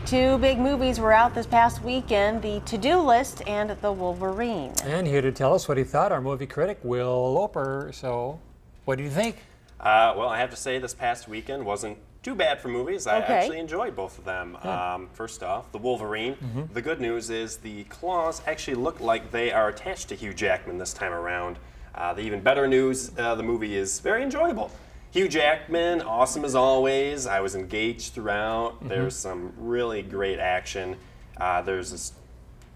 Two big movies were out this past weekend, The To-Do List and The Wolverine. And here to tell us what he thought, our movie critic, Will Loper. So, what do you think? Well, I have to say this past weekend wasn't too bad for movies. I actually enjoyed both of them. First off, The Wolverine. The good news is the claws actually look like they are attached to Hugh Jackman this time around. The even better news, the movie is very enjoyable. Hugh Jackman, awesome as always. I was engaged throughout. There's some really great action. There's this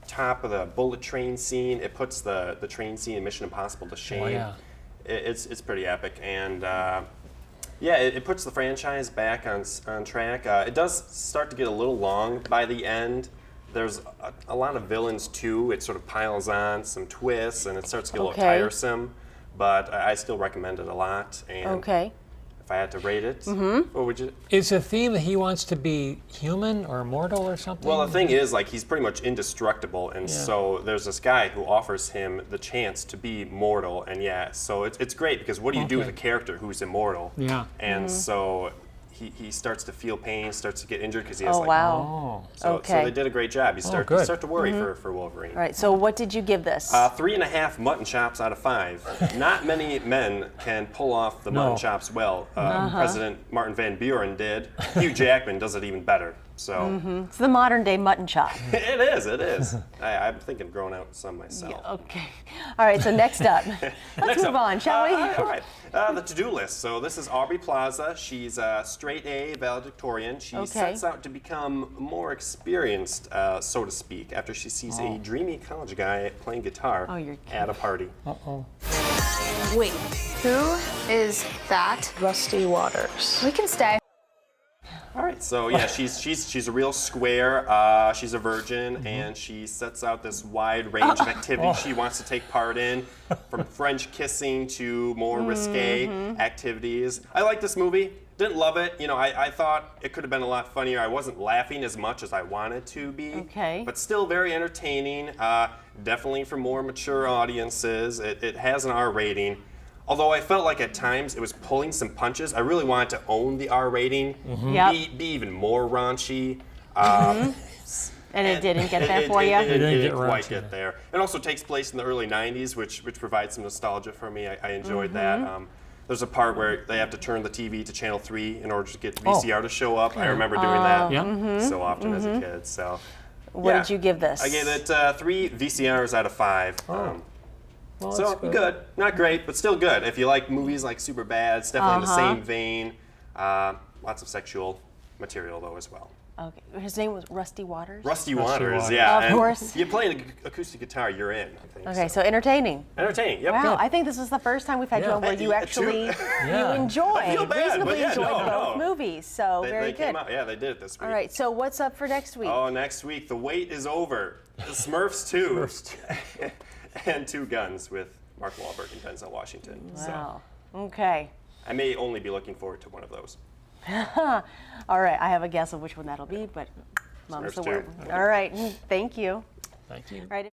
top of the bullet train scene. It puts the train scene in Mission Impossible to shame. Oh, yeah. It's pretty epic, and yeah, it puts the franchise back on track. It does start to get a little long by the end. There's a lot of villains too. It sort of piles on some twists, and it starts to get a little tiresome. But I still recommend it a lot. And if I had to rate it, what would you? Is the theme that he wants to be human or immortal or something? Well, the thing is, like, he's pretty much indestructible, and so there's this guy who offers him the chance to be mortal, and so it's great because what do you do with a character who's immortal? Yeah. And so he starts to feel pain, starts to get injured because he has so they did a great job. You start to worry for Wolverine. All right, so what did you give this? 3.5 mutton chops out of 5. Not many men can pull off the mutton chops well. President Martin Van Buren did. Hugh Jackman does it even better. So It's the modern day mutton chop. it is. I'm thinking of growing out some myself. Yeah, okay. All right, so next up. Let's move on, shall we? All right. The to-do list. So this is Aubrey Plaza. She's a straight A valedictorian. She sets out to become more experienced, so to speak, after she sees a dreamy college guy playing guitar at a party. Wait, who is that? Rusty Waters. We can stay. All right, so yeah, she's a real square. She's a virgin, and she sets out this wide range of activities she wants to take part in, from French kissing to more risque activities. I like this movie. Didn't love it. You know, I thought it could have been a lot funnier. I wasn't laughing as much as I wanted to be. But still very entertaining. Definitely for more mature audiences. It has an R rating. Although I felt like at times it was pulling some punches. I really wanted to own the R rating, be even more raunchy. And it didn't get there for you? It didn't quite get there. It also takes place in the early 90s, which provides some nostalgia for me. I enjoyed that. There's a part where they have to turn the TV to channel 3 in order to get the VCR to show up. I remember doing that so often as a kid. So, what did you give this? I gave it 3 VCRs out of 5. Well, so good. Not great, but still good. If you like movies like Superbad, it's definitely in the same vein. Lots of sexual material though as well. Okay. His name was Rusty Waters? Rusty Waters, yeah. Of course. You play an acoustic guitar, you're in, I think. Okay, so entertaining. Entertaining, yep. Wow, I think this is the first time we've had you on where you actually reasonably enjoyed both movies. So very good. They did it this week. All right, so what's up for next week? Oh, next week, The Wait is Over. The Smurfs 2. And 2 Guns with Mark Wahlberg and Denzel Washington. Wow. So Okay. I may only be looking forward to one of those. All right, I have a guess of which one that'll be, but mom's the word. All right, thank you. Thank you. All right.